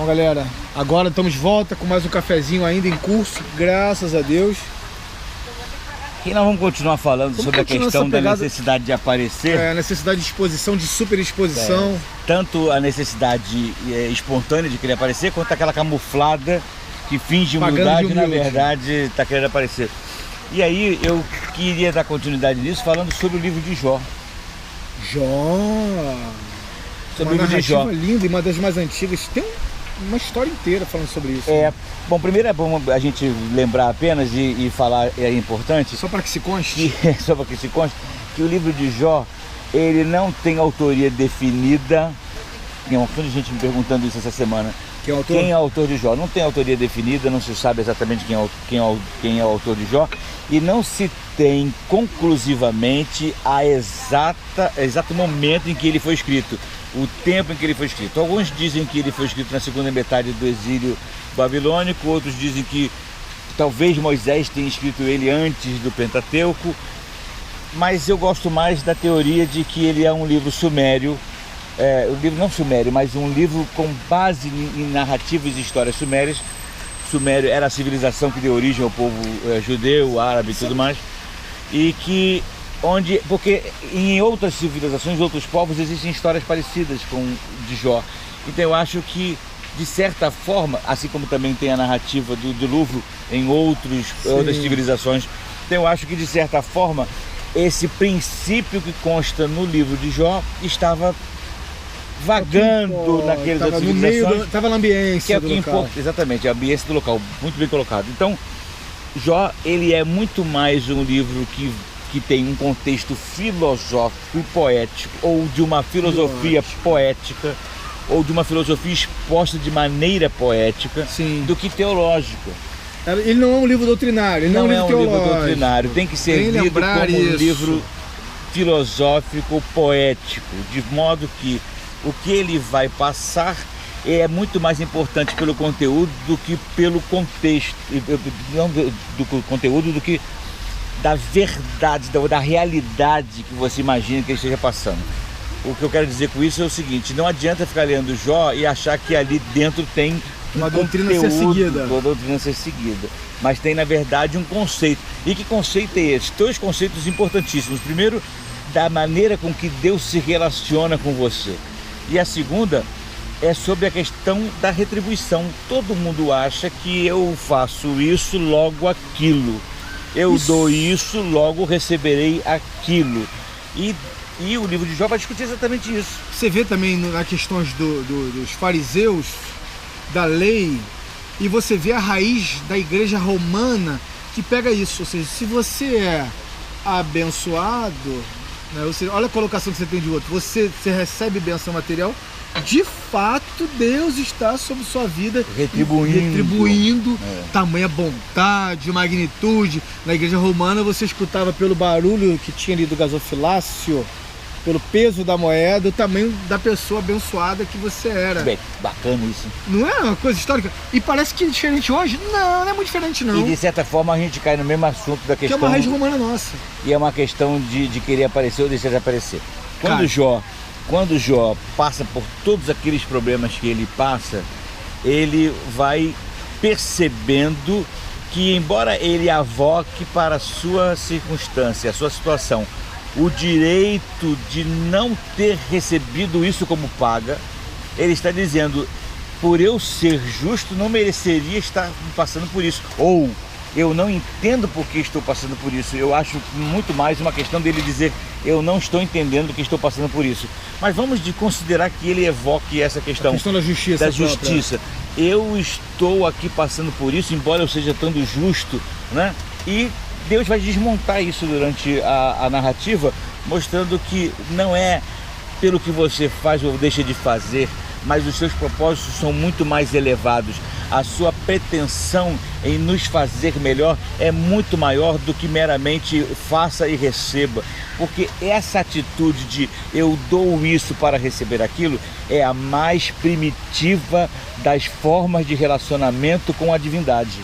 Bom, galera, agora estamos de volta com mais um cafezinho ainda em curso, graças a Deus. E nós vamos continuar falando sobre a questão da necessidade de aparecer. A necessidade de exposição, de super exposição. Tanto a necessidade espontânea de querer aparecer, quanto aquela camuflada que finge humildade e na verdade está querendo aparecer. E aí eu queria dar continuidade nisso falando sobre o livro de Jó. Sobre uma o livro de Jó. Linda e uma das mais antigas. Tem uma história inteira falando sobre isso. Bom, primeiro é bom a gente lembrar apenas e falar, é importante. Só para que se conste. Só para que se conste que o livro de Jó, ele não tem autoria definida. Tem um monte de gente me perguntando isso essa semana. Quem é o autor de Jó? Não tem autoria definida, não se sabe exatamente quem é o autor de Jó. E não se tem conclusivamente exato momento em que ele foi escrito. O tempo em que ele foi escrito. Alguns dizem que ele foi escrito na segunda metade do exílio babilônico, outros dizem que talvez Moisés tenha escrito ele antes do Pentateuco, mas eu gosto mais da teoria de que ele é um livro sumério, um livro não sumério, mas um livro com base em narrativas e histórias sumérias. Sumério era a civilização que deu origem ao povo judeu, árabe e tudo mais, e que porque em outras civilizações, outros povos, existem histórias parecidas com de Jó. Então eu acho que, de certa forma, assim como também tem a narrativa do Louvre em outras civilizações, então eu acho que, de certa forma, esse princípio que consta no livro de Jó estava vagando naquelas outras civilizações. Estava na ambiência do local. Exatamente, a ambiência do local, muito bem colocado. Então, Jó, ele é muito mais um livro que tem um contexto filosófico e poético, ou de uma filosofia poética, ou de uma filosofia exposta de maneira poética, do que teológica. Ele não é um livro doutrinário, ele não é um livro doutrinário, tem que ser lido como um livro filosófico poético, de modo que o que ele vai passar é muito mais importante pelo conteúdo do que pelo contexto, não do conteúdo, do que da verdade, da realidade que você imagina que ele esteja passando. O que eu quero dizer com isso é o seguinte: não adianta ficar lendo Jó e achar que ali dentro tem uma doutrina a ser seguida, mas tem na verdade um conceito. E que conceito é esse? Dois conceitos importantíssimos. Primeiro, da maneira com que Deus se relaciona com você, e a segunda é sobre a questão da retribuição. Todo mundo acha que eu faço isso, logo aquilo. Eu dou isso, logo receberei aquilo. E o livro de Jó vai discutir exatamente isso. Você vê também nas questões dos fariseus, da lei, e você vê a raiz da igreja romana que pega isso. Ou seja, se você é abençoado, né, olha a colocação que você tem de outro, você recebe bênção material, de fato Deus está sobre sua vida retribuindo tamanha bondade, magnitude. Na igreja romana você escutava pelo barulho que tinha ali do gasofilácio, pelo peso da moeda, o tamanho da pessoa abençoada que você era. Bem, bacana isso. Não é uma coisa histórica? E parece que é diferente hoje? Não é muito diferente não. E de certa forma a gente cai no mesmo assunto da questão... Que é uma raiz romana nossa. E é uma questão de querer aparecer ou deixar de aparecer. Quando Jó passa por todos aqueles problemas que ele passa, ele vai percebendo que, embora ele avoque para a sua circunstância, a sua situação, o direito de não ter recebido isso como paga, ele está dizendo: por eu ser justo, não mereceria estar passando por isso. Ou eu não entendo por que estou passando por isso. Eu acho muito mais uma questão dele dizer: eu não estou entendendo que estou passando por isso. Mas vamos considerar que ele evoque essa questão. A questão da justiça. Eu estou aqui passando por isso, embora eu seja tão justo, né? E Deus vai desmontar isso durante a narrativa, mostrando que não é pelo que você faz ou deixa de fazer, mas os seus propósitos são muito mais elevados. A sua pretensão em nos fazer melhor é muito maior do que meramente faça e receba. Porque essa atitude de eu dou isso para receber aquilo é a mais primitiva das formas de relacionamento com a divindade.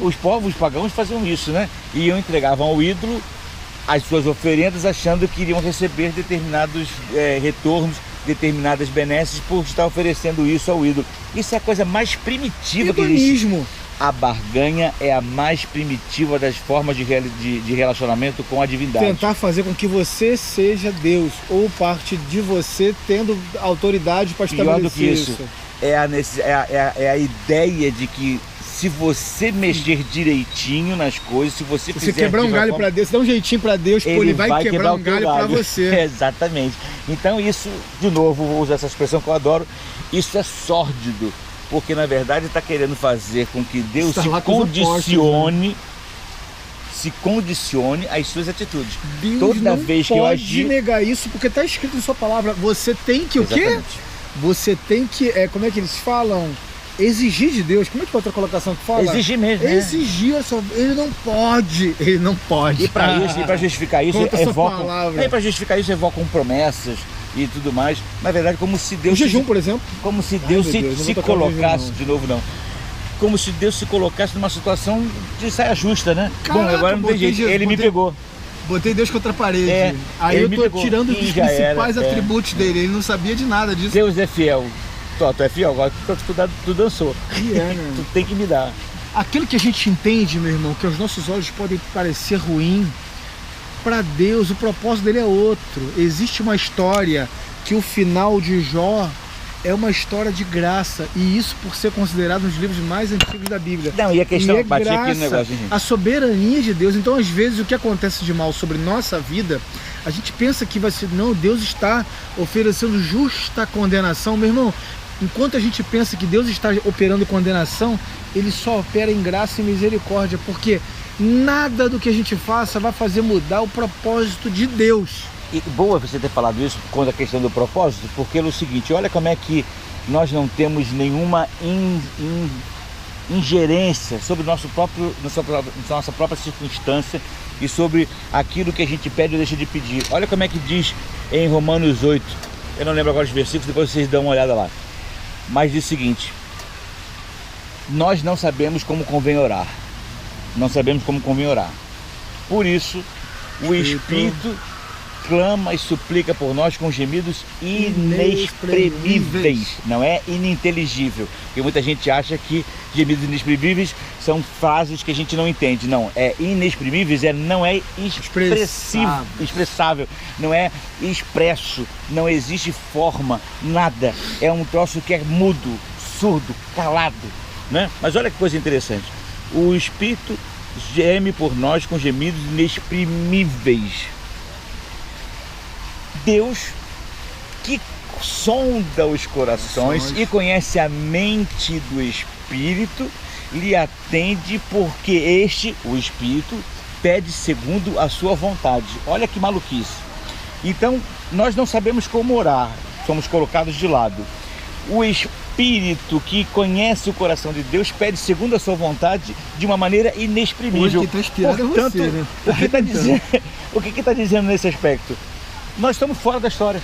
Os povos pagãos faziam isso, né? Iam, entregavam ao ídolo as suas oferendas achando que iriam receber determinados retornos determinadas benesses por estar oferecendo isso ao ídolo. Isso é a coisa mais primitiva que existe. Hedonismo. A barganha é a mais primitiva das formas de relacionamento com a divindade. Tentar fazer com que você seja Deus, ou parte de você tendo autoridade para estabelecer Pior do que isso. É a ideia de que se você mexer direitinho nas coisas, se você Você quebrar um galho para Deus, dá um jeitinho para Deus, ele vai quebrar um galho para você. Exatamente. Então isso, de novo, vou usar essa expressão que eu adoro, isso é sórdido, porque na verdade está querendo fazer com que Deus se condicione às suas atitudes. Deus Toda vez que eu agir, negar isso, porque está escrito em sua palavra, você tem que Exatamente. o quê? Você tem que, como é que eles falam? Exigir de Deus. Como é que é outra colocação que fala? Exigir mesmo. Exigir, ele não pode. E para justificar isso, evocam promessas e tudo mais. Na verdade, como se Deus... O jejum, por exemplo. Como se Deus se colocasse, de novo não. Como se Deus se colocasse numa situação de saia justa, né? Caraca, bom, agora não tem jeito, ele me pegou. Botei Deus contra a parede. Aí eu tô tirando os principais atributos dele. Ele não sabia de nada disso. Deus é fiel. Tu é fiel, agora tu dançou. Né? Tu tem que me dar. Aquilo que a gente entende, meu irmão, que aos nossos olhos podem parecer ruim, para Deus o propósito dele é outro. Existe uma história que o final de Jó é uma história de graça, e isso por ser considerado um dos livros mais antigos da Bíblia. Não, e a questão, bati aqui no negócio, gente. A soberania de Deus. Então, às vezes, o que acontece de mal sobre nossa vida, a gente pensa que vai ser, não, Deus está oferecendo justa condenação. Meu irmão, enquanto a gente pensa que Deus está operando condenação, ele só opera em graça e misericórdia, porque nada do que a gente faça vai fazer mudar o propósito de Deus. E boa você ter falado isso quanto à questão do propósito, porque é o seguinte, olha como é que nós não temos nenhuma ingerência sobre nossa própria circunstância e sobre aquilo que a gente pede ou deixa de pedir. Olha como é que diz em Romanos 8, eu não lembro agora os versículos, depois vocês dão uma olhada lá. Mas diz o seguinte: nós não sabemos como convém orar. Não sabemos como convém orar. Por isso, o Espírito clama e suplica por nós com gemidos inexprimíveis. Não é ininteligível. Porque muita gente acha que gemidos inexprimíveis são frases que a gente não entende. Não, é inexprimíveis, não é expressável, não é expresso, não existe forma, nada. É um troço que é mudo, surdo, calado, né? Mas olha que coisa interessante. O Espírito geme por nós com gemidos inexprimíveis. Deus, que sonda os corações e conhece a mente do Espírito, lhe atende, porque este, o Espírito, pede segundo a sua vontade. Olha que maluquice. Então, nós não sabemos como orar, somos colocados de lado. O Espírito, que conhece o coração de Deus, pede segundo a sua vontade de uma maneira inexprimível. Portanto, você, né? O que está dizendo nesse aspecto? Nós estamos fora da história.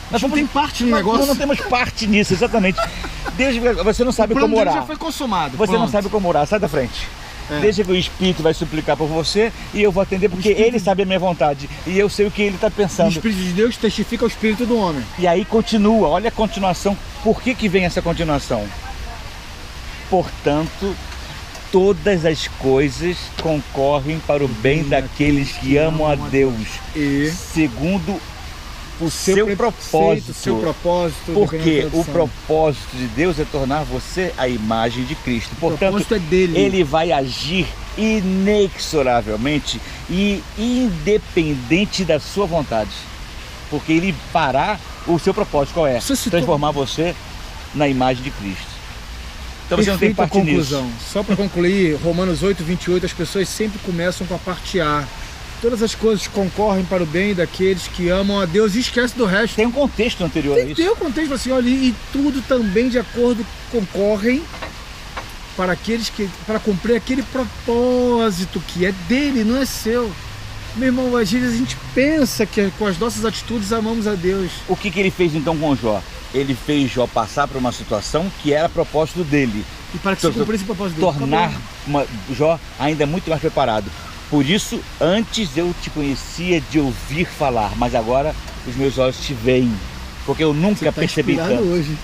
Nós não tem parte no negócio. Nós não temos parte nisso, exatamente. Deus, você não sabe como orar. Já foi consumado. Você não sabe como orar, sai da frente. Deixa que o Espírito vai suplicar por você e eu vou atender, porque ele sabe a minha vontade e eu sei o que ele está pensando. O Espírito de Deus testifica o Espírito do homem. E aí continua, olha a continuação. Por que vem essa continuação? Portanto, todas as coisas concorrem para o bem daqueles que amam a Deus, segundo o seu propósito. Porque o propósito de Deus é tornar você a imagem de Cristo. Portanto, ele vai agir inexoravelmente e independente da sua vontade. Porque ele fará o seu propósito. Qual é? Transformar você na imagem de Cristo. Então você não tem parte nisso. Só para concluir, Romanos 8, 28, as pessoas sempre começam com a parte A. Todas as coisas concorrem para o bem daqueles que amam a Deus e esquece do resto. Tem um contexto anterior a isso. Tem um contexto assim, olha, e tudo também de acordo concorrem para aqueles que, para cumprir aquele propósito que é dele, não é seu. Meu irmão, às vezes a gente pensa que com as nossas atitudes amamos a Deus. O que ele fez então com Jó? Ele fez Jó passar por uma situação que era propósito dele. E para que se cumprisse o propósito dele. Tornar Jó ainda muito mais preparado. Por isso, antes eu te conhecia de ouvir falar, mas agora os meus olhos te veem. porque eu nunca percebi tanto. Hoje.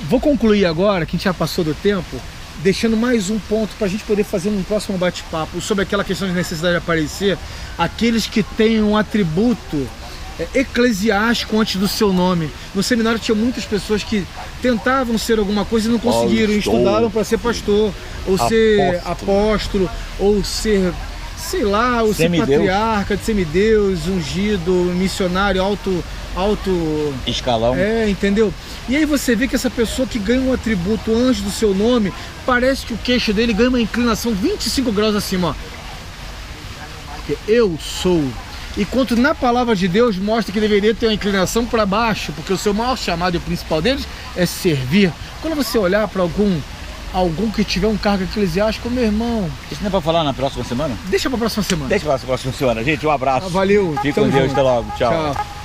Vou concluir agora, que a gente já passou do tempo, deixando mais um ponto para a gente poder fazer um próximo bate-papo sobre aquela questão de necessidade de aparecer, aqueles que têm um atributo eclesiástico antes do seu nome. No seminário tinha muitas pessoas que tentavam ser alguma coisa e não conseguiram, e estudaram para ser pastor, ou ser apóstolo, ou ser, sei lá, ou ser patriarca, de semideus, ungido, missionário, alto escalão. Entendeu? E aí você vê que essa pessoa que ganha um atributo antes do seu nome, parece que o queixo dele ganha uma inclinação 25 graus acima, ó. Porque eu sou. Enquanto na palavra de Deus mostra que deveria ter uma inclinação para baixo, porque o seu maior chamado e o principal deles é servir. Quando você olhar para algum que tiver um cargo eclesiástico, meu irmão... Isso não é para falar na próxima semana? Deixa para a próxima semana. Deixa para a próxima semana. Gente, um abraço. Valeu. Fica com Deus, até logo. Tchau.